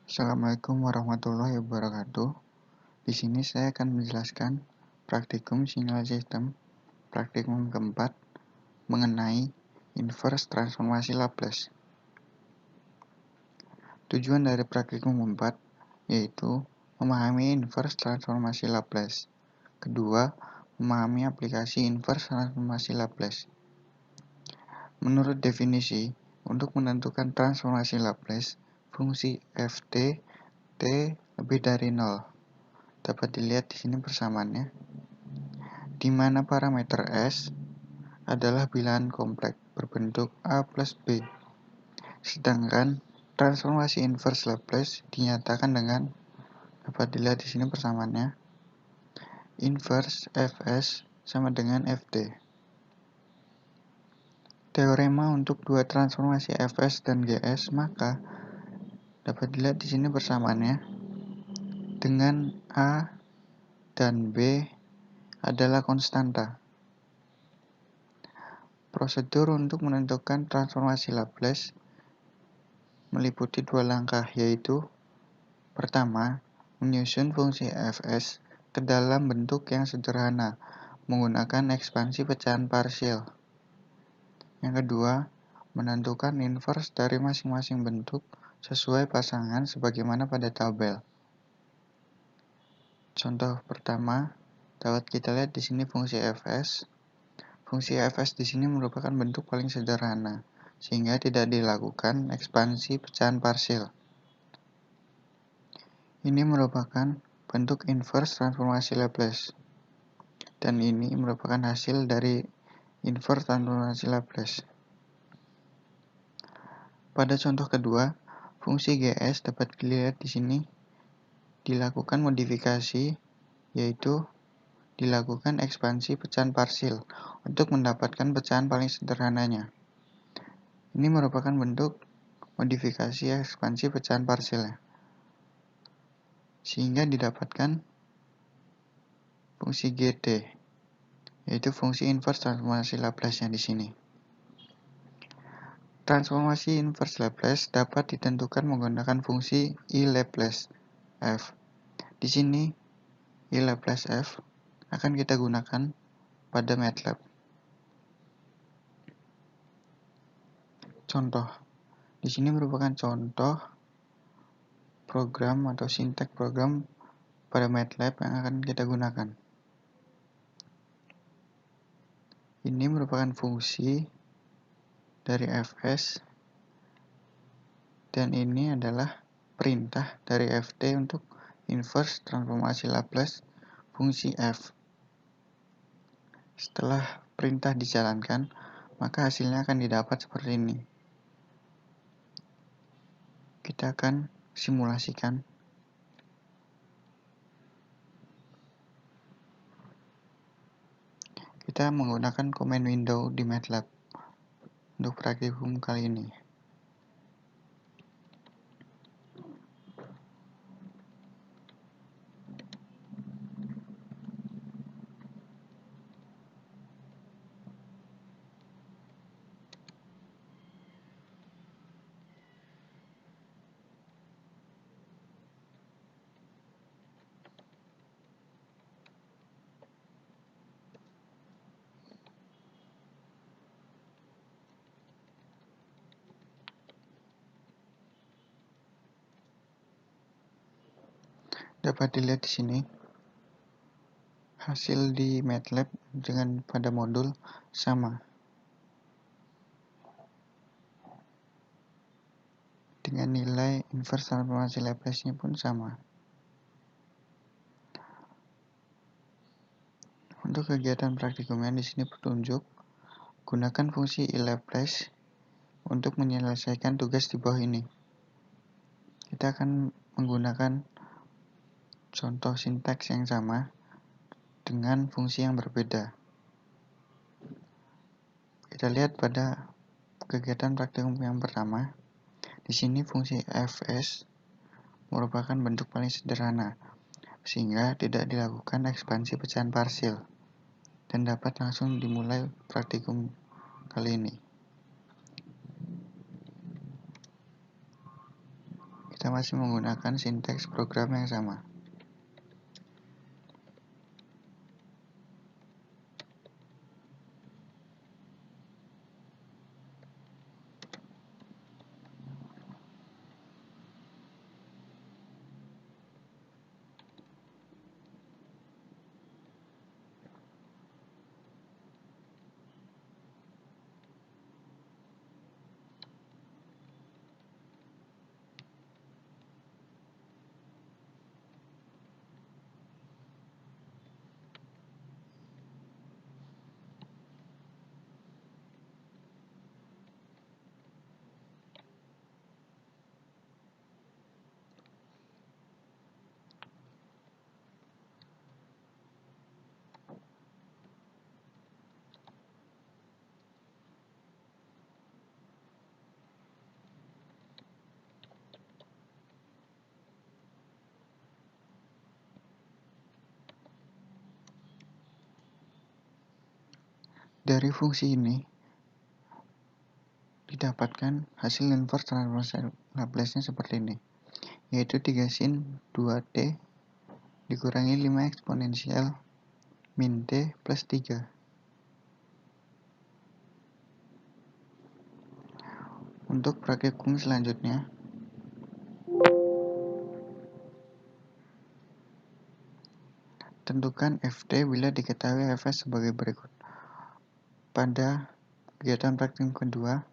Assalamualaikum warahmatullahi wabarakatuh. Di sini saya akan menjelaskan praktikum sinyal sistem praktikum keempat mengenai inverse transformasi Laplace. Tujuan dari praktikum keempat yaitu memahami inverse transformasi Laplace. Kedua, memahami aplikasi inverse transformasi Laplace. Menurut definisi, untuk menentukan transformasi Laplace, fungsi ft t lebih dari 0. Dapat dilihat di sini persamaannya, di mana parameter S adalah bilangan kompleks berbentuk A plus B. Sedangkan transformasi inverse Laplace dinyatakan dengan, dapat dilihat di sini persamaannya, inverse Fs sama dengan Ft. Teorema untuk dua transformasi Fs dan Gs, maka dapat dilihat di sini persamaannya, dengan A dan B adalah konstanta. Prosedur untuk menentukan transformasi Laplace meliputi dua langkah, yaitu pertama, menyusun fungsi Fs ke dalam bentuk yang sederhana menggunakan ekspansi pecahan parsial. Yang kedua, menentukan inverse dari masing-masing bentuk sesuai pasangan sebagaimana pada tabel. Contoh pertama, dapat kita lihat di sini fungsi Fs. Fungsi Fs di sini merupakan bentuk paling sederhana, sehingga tidak dilakukan ekspansi pecahan parsial. Ini merupakan bentuk inverse transformasi Laplace, dan ini merupakan hasil dari inverse transformasi Laplace. Pada contoh kedua, fungsi Gs dapat dilihat di sini dilakukan modifikasi, yaitu dilakukan ekspansi pecahan parsial untuk mendapatkan pecahan paling sederhananya. Ini merupakan bentuk modifikasi ekspansi pecahan parsialnya, sehingga didapatkan fungsi Gt, yaitu fungsi inverse transformasi Laplace-nya di sini. Transformasi inverse Laplace dapat ditentukan menggunakan fungsi I Laplace F. Di sini I Laplace F akan kita gunakan pada MATLAB. Contoh, di sini merupakan contoh program atau sinteks program pada MATLAB yang akan kita gunakan. Ini merupakan fungsi dari Fs, dan ini adalah perintah dari Ft untuk inverse transformasi Laplace fungsi F. Setelah perintah dijalankan, maka hasilnya akan didapat seperti ini. Kita akan simulasikan. Kita menggunakan command window di MATLAB untuk praktikum kali ini. Dapat dilihat di sini hasil di MATLAB dengan pada modul sama, dengan nilai inverse transformasi Laplace-nya pun sama. Untuk kegiatan praktikumnya di sini petunjuk, gunakan fungsi I Laplace untuk menyelesaikan tugas di bawah ini. Kita akan menggunakan contoh sintaks yang sama dengan fungsi yang berbeda. Kita lihat pada kegiatan praktikum yang pertama. Di sini fungsi Fs merupakan bentuk paling sederhana, sehingga tidak dilakukan ekspansi pecahan parsial, dan dapat langsung dimulai praktikum kali ini. Kita kita masih menggunakan sinteks program yang sama. Dari fungsi ini didapatkan hasil inverse transformasi Laplace-nya seperti ini, yaitu 3 sin 2t dikurangi 5 eksponensial min t plus 3. Untuk praktikum selanjutnya, tentukan ft bila diketahui fs sebagai berikut. Pada kegiatan praktikum kedua,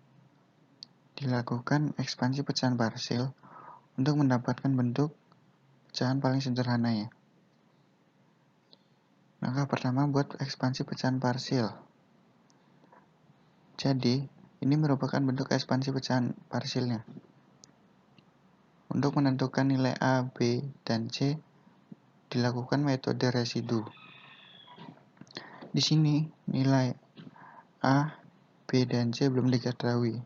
dilakukan ekspansi pecahan parsil untuk mendapatkan bentuk pecahan paling sederhananya. Langkah pertama, buat ekspansi pecahan parsil. Jadi, ini merupakan bentuk ekspansi pecahan parsilnya. Untuk menentukan nilai A, B, dan C, dilakukan metode residu. Di sini, nilai A, B, dan C belum diketahui.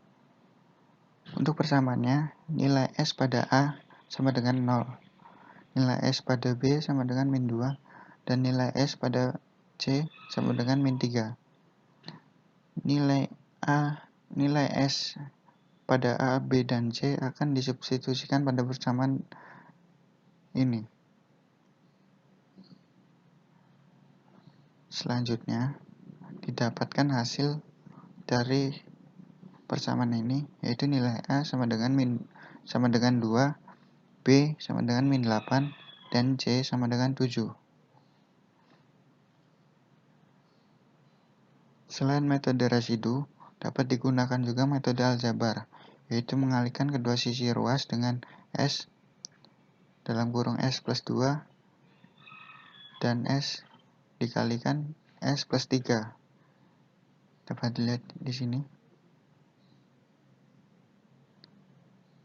Untuk persamaannya, nilai S pada A sama dengan 0, nilai S pada B sama dengan min 2, dan nilai S pada C sama dengan min 3. Nilai S pada A, B, dan C akan disubstitusikan pada persamaan ini. Selanjutnya, didapatkan hasil dari persamaan ini, yaitu nilai A sama dengan 2, B sama dengan min 8, dan C sama dengan 7. Selain metode residu, dapat digunakan juga metode aljabar, yaitu mengalihkan kedua sisi ruas dengan S dalam kurung S plus 2 dan S dikalikan S plus 3. Dapat dilihat di sini.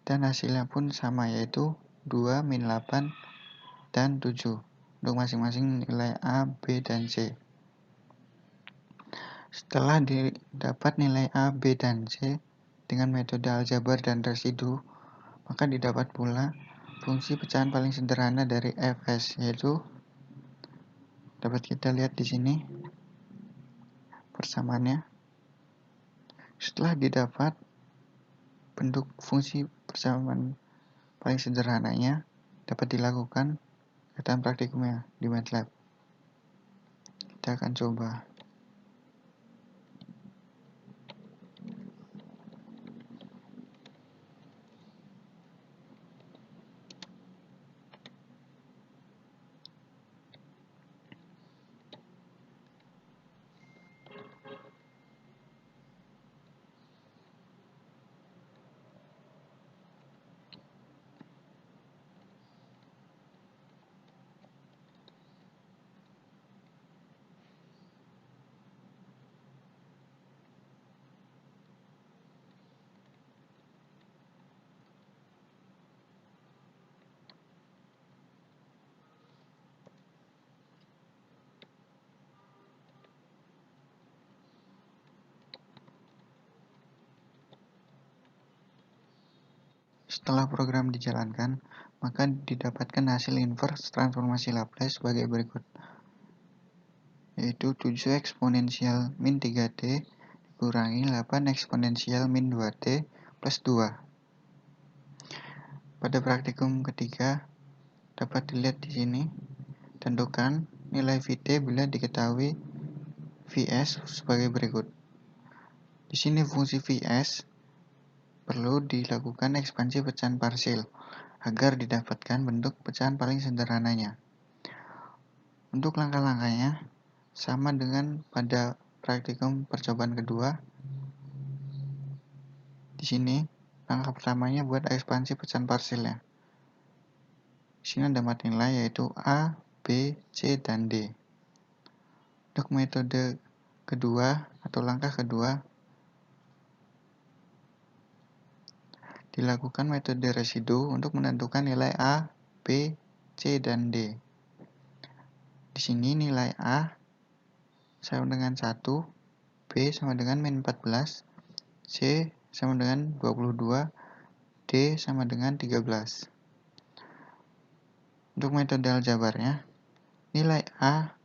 Dan hasilnya pun sama, yaitu 2, min 8, dan 7 untuk masing-masing nilai A, B, dan C. Setelah didapat nilai A, B, dan C dengan metode aljabar dan residu, maka didapat pula fungsi pecahan paling sederhana dari Fs, yaitu dapat kita lihat di sini persamaannya. Setelah didapat bentuk fungsi persamaan paling sederhananya, dapat dilakukan kegiatan praktikumnya di MATLAB. Kita akan coba. Setelah program dijalankan, maka didapatkan hasil inverse transformasi Laplace sebagai berikut, yaitu 7 eksponensial min 3t dikurangi 8 eksponensial min 2t plus 2. Pada praktikum ketiga, dapat dilihat di sini, tentukan nilai Vt bila diketahui Vs sebagai berikut. Di sini fungsi Vs perlu dilakukan ekspansi pecahan parsil agar didapatkan bentuk pecahan paling sederhananya. Untuk langkah-langkahnya sama dengan pada praktikum percobaan kedua. Di sini langkah pertamanya buat ekspansi pecahan parsilnya. Di sini ada 4 nilai yaitu A, B, C, dan D. Untuk metode kedua atau langkah kedua, dilakukan metode residu untuk menentukan nilai A, B, C, dan D. Di sini nilai A sama dengan 1, B sama dengan min 14, C sama dengan 22, D sama dengan 13. Untuk metode aljabarnya, nilai A,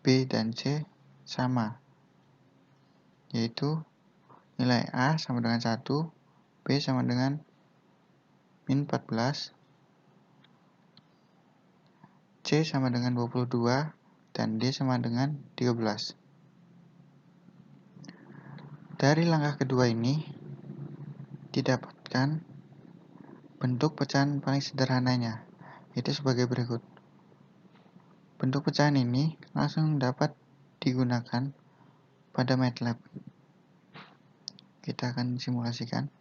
B, dan C sama, yaitu nilai A sama dengan 1, B sama dengan min 14, C sama dengan 22, dan D sama dengan 13. Dari langkah kedua ini, didapatkan bentuk pecahan paling sederhananya, yaitu sebagai berikut. Bentuk pecahan ini langsung dapat digunakan pada MATLAB. Kita akan simulasikan.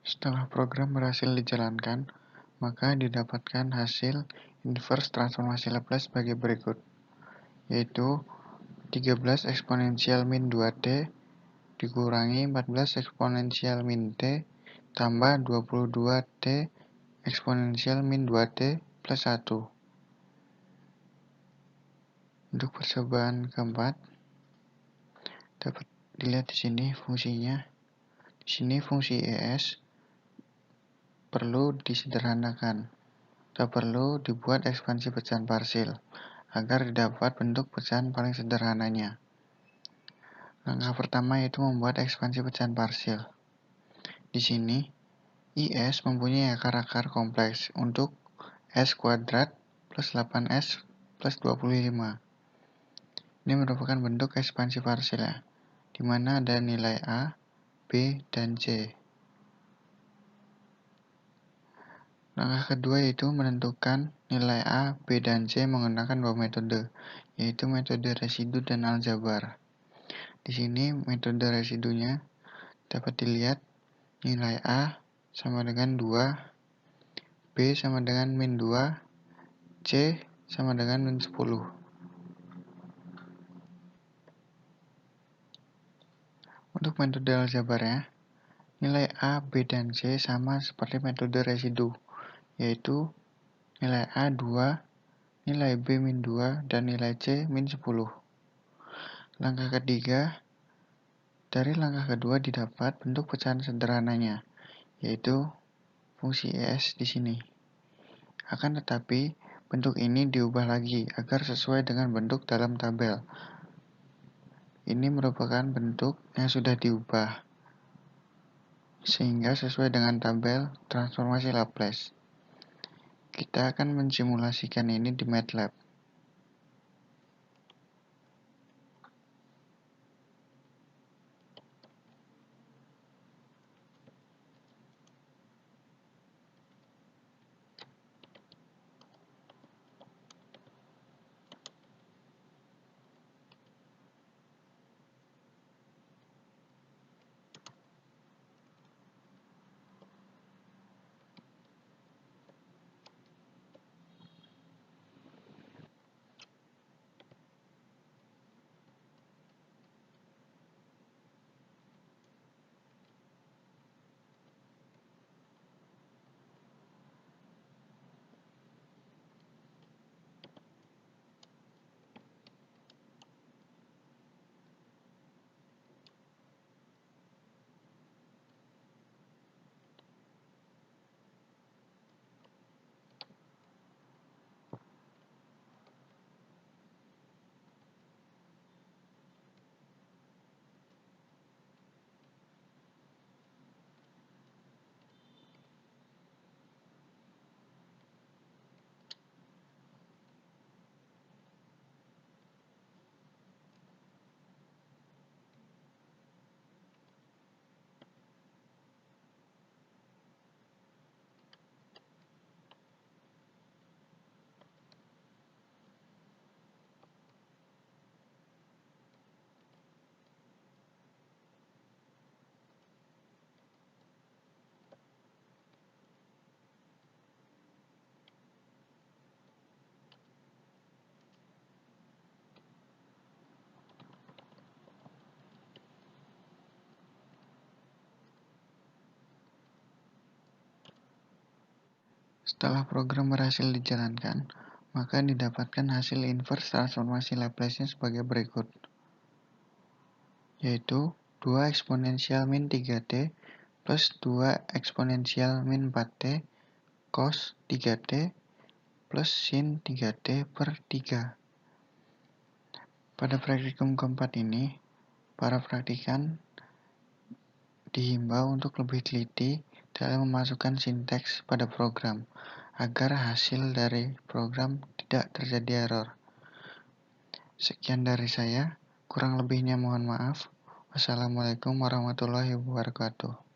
Setelah program berhasil dijalankan, maka didapatkan hasil inverse transformasi Laplace sebagai berikut, yaitu 13 eksponensial min 2t dikurangi 14 eksponensial min t tambah 22t eksponensial min 2t plus 1. Untuk percobaan keempat, dapat dilihat di sini fungsinya. Di sini fungsi ES perlu disederhanakan atau perlu dibuat ekspansi pecahan parsil agar didapat bentuk pecahan paling sederhananya. Langkah pertama yaitu membuat ekspansi pecahan parsil. Di sini IS mempunyai akar-akar kompleks untuk S kuadrat plus 8S plus 25. Ini merupakan bentuk ekspansi parsilnya, di mana ada nilai A, B, dan C. Langkah kedua yaitu menentukan nilai A, B, dan C menggunakan dua metode, yaitu metode residu dan aljabar. Di sini metode residunya dapat dilihat nilai A sama dengan 2, B sama dengan min 2, C sama dengan min 10. Untuk metode aljabarnya, nilai A, B, dan C sama seperti metode residu, yaitu nilai A 2, nilai B min 2, dan nilai C min 10. Langkah ketiga, dari langkah kedua didapat bentuk pecahan sederhananya, yaitu fungsi ES di sini. Akan tetapi, bentuk ini diubah lagi agar sesuai dengan bentuk dalam tabel. Ini merupakan bentuk yang sudah diubah, sehingga sesuai dengan tabel transformasi Laplace. Kita akan mensimulasikan ini di MATLAB. Setelah program berhasil dijalankan, maka didapatkan hasil inverse transformasi Laplace-nya sebagai berikut, yaitu 2 eksponensial min 3t plus 2 eksponensial min 4t cos 3t plus sin 3t per 3. Pada praktikum keempat ini, para praktikan dihimbau untuk lebih teliti dalam memasukkan sinteks pada program, agar hasil dari program tidak terjadi error. Sekian dari saya, kurang lebihnya mohon maaf. Wassalamualaikum warahmatullahi wabarakatuh.